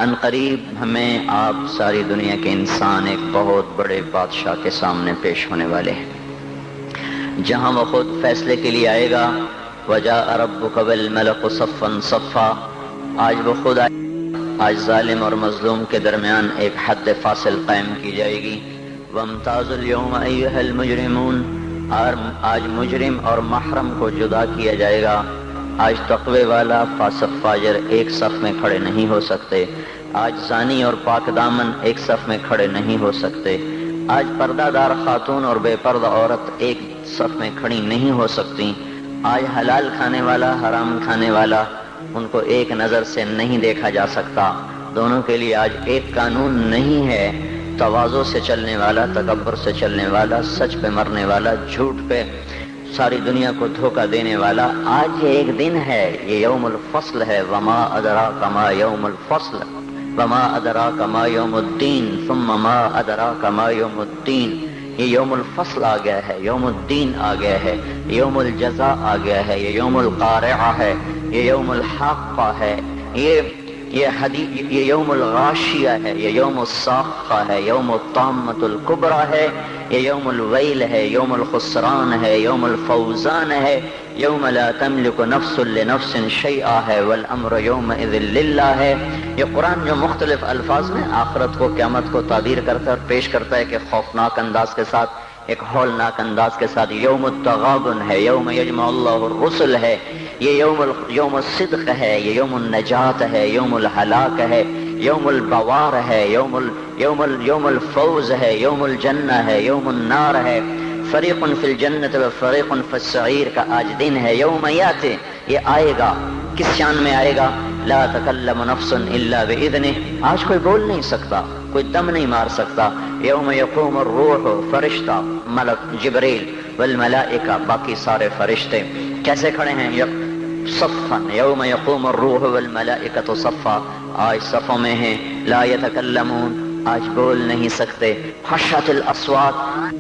ان قریب ہمیں آپ ساری دنیا کے انسان ایک بہت بڑے بادشاہ کے سامنے پیش ہونے والے ہیں، جہاں وہ خود فیصلے کے لیے آئے گا۔ وَجَاءَ رَبُّكَ وَالْمَلَكُ صَفًّا صَفًّا، آج وہ خود آئے گا، آج ظالم اور مظلوم کے درمیان ایک حد فاصل قائم کی جائے گی۔ وَامْتَازُوا الْيَوْمَ أَيُّهَا الْمُجْرِمُونَ، آج مجرم اور محرم کو جدا کیا جائے گا۔ آج تقوی والا فاسق فاجر ایک صف میں کھڑے نہیں ہو سکتے، آج زانی اور پاک دامن ایک صف میں کھڑے نہیں ہو سکتے، آج پردہ دار خاتون اور بے پردہ عورت ایک صف میں کھڑی نہیں ہو سکتی، آج حلال کھانے والا حرام کھانے والا ان کو ایک نظر سے نہیں دیکھا جا سکتا۔ دونوں کے لیے آج ایک قانون نہیں ہے، تواضع سے چلنے والا، تکبر سے چلنے والا، سچ پہ مرنے والا، جھوٹ پہ ساری دنیا کو دھوکہ دینے والا۔ آج یہ ایک دن ہے، یہ یوم الفصل ہے۔ وما ادراک ما یوم الفصل وما ادراک ما یوم الدین ثم ما ادراک ما یوم الدین۔ یہ یوم الفصل آ گیا ہے، یوم الدین آ گیا ہے، یوم الجزاء آ گیا ہے، یہ یوم القارعہ ہے، یہ یوم الحاقہ ہے، یہ یوم الغاشیہ ہے، یہ یوم الصاخہ ہے، یوم الطامۃ الکبریٰ ہے، یہ یوم الویل ہے، یوم الخسران ہے، یوم الفوزان ہے، یوم لا تملک نفس لنفس شیئا ہے، والامر یومئذ للہ ہے۔ یہ قرآن جو مختلف الفاظ میں آخرت کو، قیامت کو تعبیر کرتا ہے اور پیش کرتا ہے کہ خوفناک انداز کے ساتھ، ایک ہولناک انداز کے ساتھ، یوم التغابن ہے، یوم یجمع اللہ الرسل ہے، یہ یوم الصدق ہے، یہ یوم النجات ہے، یوم الہلاک ہے، یوم البوار ہے، یوم الفوز ہے، یوم الجنہ ہے، یوم النار ہے، فریق فی الجنت و فریق فی السعیر کا آج دن ہے۔ یوم یاتی، یہ آئے گا، کس شان میں آئے گا؟ لا تکلم نفس الا باذنہ، آج کوئی بول نہیں سکتا، کوئی دم نہیں مار سکتا۔ یوم یقوم الروح، فرشتہ ملک جبریل والملائکہ، باقی سارے فرشتے کیسے کھڑے ہیں؟ صفا، یوم یقوم الروح والملائکۃ صفا، آج صفوں میں ہیں۔ لا یتکلمون، آج بول نہیں سکتے۔ خشعت الاصوات،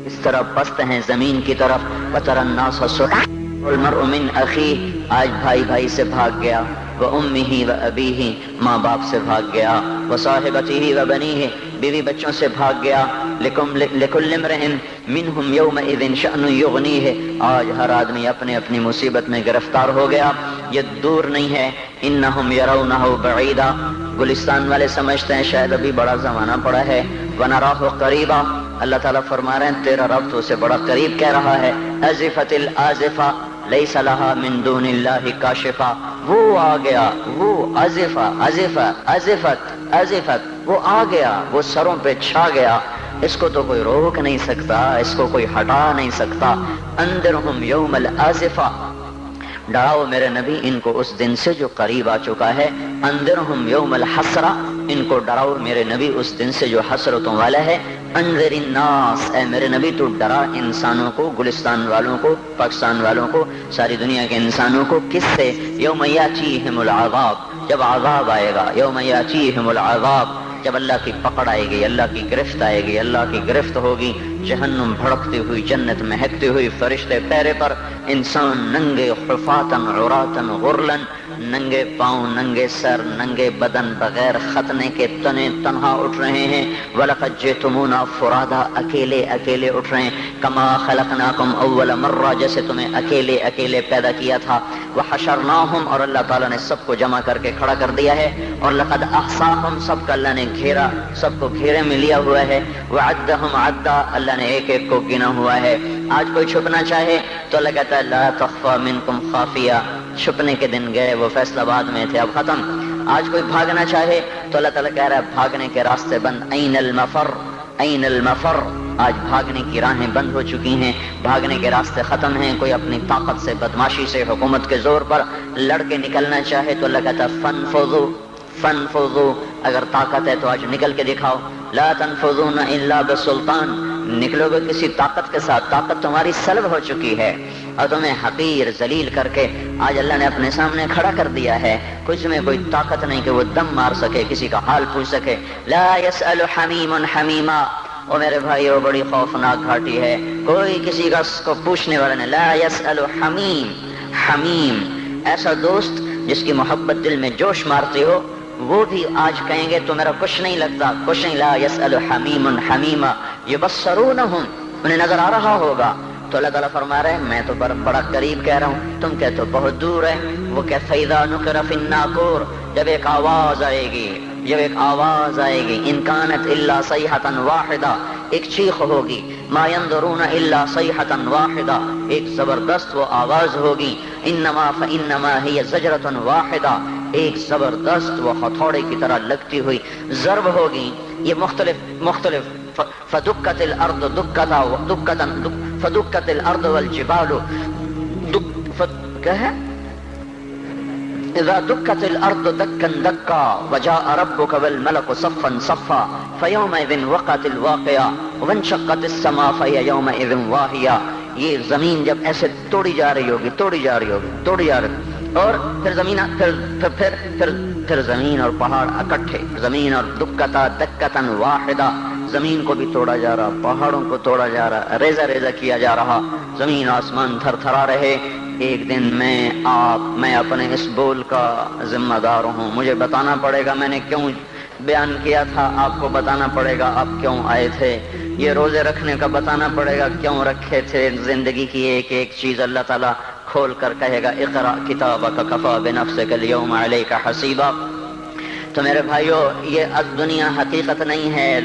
اس طرح پست ہیں زمین کی طرف۔ وتری الناس صرعا والمرء من اخیہ، آج بھائی بھائی سے بھاگ گیا، وامہ وابیہ، ماں باپ سے بھاگ گیا، وصاحبتہ وبنیہ، بیوی بچوں سے بھاگ گیا۔ لکل امرئ منہم یومئذ شأن یغنیہ، آج ہر آدمی اپنے اپنی مصیبت میں گرفتار ہو گیا، یہ دور نہیں ہے۔ انہم یرونہ بعیدا، گلستان والے سمجھتے ہیں شاید ابھی بڑا زمانہ پڑا ہے۔ ونراہ قریبا، اللہ تعالیٰ فرما رہے ہیں تیرا رب تو اسے بڑا قریب کہہ رہا ہے۔ ازفت الازفہ لیس لہا من دون اللہ کاشفہ، وہ آ گیا، وہ ازفت وہ آ گیا، وہ سروں پہ چھا گیا، اس کو تو کوئی روک نہیں سکتا، اس کو کوئی ہٹا نہیں سکتا۔ انذرہم یوم الازفہ، ڈراؤ میرے نبی ان کو اس دن سے جو قریب آ چکا ہے۔ انذرہم یوم الحسرہ، ان کو ڈراؤ میرے نبی اس دن سے جو حسرتوں والا ہے۔ انذر الناس، اے میرے نبی تو ڈرا انسانوں کو، گلستان والوں کو، پاکستان والوں کو، ساری دنیا کے انسانوں کو، کس سے؟ یوم یاتیہم العذاب، جب عذاب آئے گا۔ یوم یاتیہم العذاب، جب اللہ کی پکڑ آئے گی، اللہ کی گرفت آئے گی، اللہ کی گرفت ہوگی، جہنم بھڑکتی ہوئی، جنت مہکتی ہوئی، فرشتے پیرے پر، انسان ننگے حفاتن عراتن غرلن، ننگے پاؤں، ننگے سر، ننگے بدن، بغیر ختنے کے تنے تنہا اٹھ رہے ہیں۔ وَلَقَدْ جِئْتُمُونَا فُرَادَا، اکیلے اکیلے اٹھ رہے ہیں۔ كَمَا خَلَقْنَاكُمْ أَوَّلَ مَرَّةٍ، جیسے تمہیں اکیلے اکیلے پیدا کیا تھا۔ وَحَشَرْنَاهُمْ، اور اللہ تعالیٰ نے سب کو جمع کر کے کھڑا کر دیا ہے۔ اور لَقَدْ أَحْصَاهُمْ، سب کا اللہ نے گھیرا، سب کو گھیرے میں لیا ہوا ہے۔ وَعَدَّهُمْ عَدًّا، اللہ نے ایک ایک کو گنا ہوا ہے۔ آج کوئی چھپنا چاہے تو اللہ کہتا ہے لا تخفى منكم خافیہ، چھپنے کے دن گئے، وہ فیصلہ آباد میں تھے، اب ختم۔ آج کوئی بھاگنا چاہے تو اللہ تعالیٰ کہہ رہا ہے بھاگنے کے راستے بند۔ این المفر، این المفر، آج بھاگنے کی راہیں بند ہو چکی ہیں، بھاگنے کے راستے ختم ہیں۔ کوئی اپنی طاقت سے، بدماشی سے، حکومت کے زور پر لڑ کے نکلنا چاہے تو اللہ کہتا ہے فانفذوا، فانفذوا، اگر طاقت ہے تو آج نکل کے دکھاؤ۔ لا تنفذون الا بسلطان، نکلو گے کسی طاقت کے ساتھ، طاقت تمہاری سلب ہو چکی ہے اور تمہیں حقیر ذلیل کر کے آج اللہ نے اپنے سامنے کھڑا کر دیا ہے۔ کچھ میں کوئی طاقت نہیں کہ وہ دم مار سکے، کسی کا حال پوچھ سکے۔ لا يسأل حمیم حمیما، او میرے بھائی وہ بڑی خوفناک گھاٹی ہے، کوئی کسی کا اس کو پوچھنے والا نہیں۔ لا يسأل حمیم، حمیم ایسا دوست جس کی محبت دل میں جوش مارتی ہو، وہ بھی آج کہیں گے تو میرا کچھ نہیں لگتا، کچھ نہیں، لا یسأل حمیم حمیما یبصرونہم، انہیں نظر آ رہا ہوگا۔ تو اللہ تعالیٰ فرما رہے ہیں میں تو بڑا قریب کہہ رہا ہوں، تم کہتے ہو بہت دور ہے۔ وہ کہ فَإِذَا نُقِرَ فِي النَّاقُورِ، جب ایک آواز آئے گی، جب ایک آواز آئے گی، إِن كَانَتْ إِلَّا صَيْحَةً وَاحِدَةً، ایک چیخ ہوگی، مَا يَنظُرُونَ إِلَّا صَيْحَةً وَاحِدَةً، ایک زبردست وہ آواز ہوگی، إِنَّمَا فَإِنَّمَا هِيَ زَجْرَةٌ وَاحِدَةٌ، ایک زبردست وہ ہتھوڑے کی طرح لگتی ہوئی ضرب ہوگی۔ یہ مختلف فدکت الارض دکتا فدکت الارض والجبال کیا ہے، اذا دکت الارض دکا دکا وجاء ربك والملك صفا صفا فيومئذ وقعت الواقعة وانشقت السماء فهي يومئذ واهية، یہ زمین جب ایسے توڑی جا رہی ہوگی اور پھر زمین اور پہاڑ اکٹھے، زمین اور دکتاً واحدہ، زمین کو بھی توڑا جا رہا، پہاڑوں کو توڑا جا رہا، ریزہ کیا جا رہا، زمین آسمان تھر تھرا رہے۔ ایک دن میں اپنے اس بول کا ذمہ دار ہوں، مجھے بتانا پڑے گا میں نے کیوں بیان کیا تھا، آپ کو بتانا پڑے گا آپ کیوں آئے تھے، یہ روزے رکھنے کا بتانا پڑے گا کیوں رکھے تھے، زندگی کی ایک ایک چیز اللہ تعالیٰ کھول کر کہے گا اقرأ کتابک کفی بنفسک اليوم علیک حسیبا۔ تو میرے بھائیو، یہ دنیا حقیقت نہیں ہے۔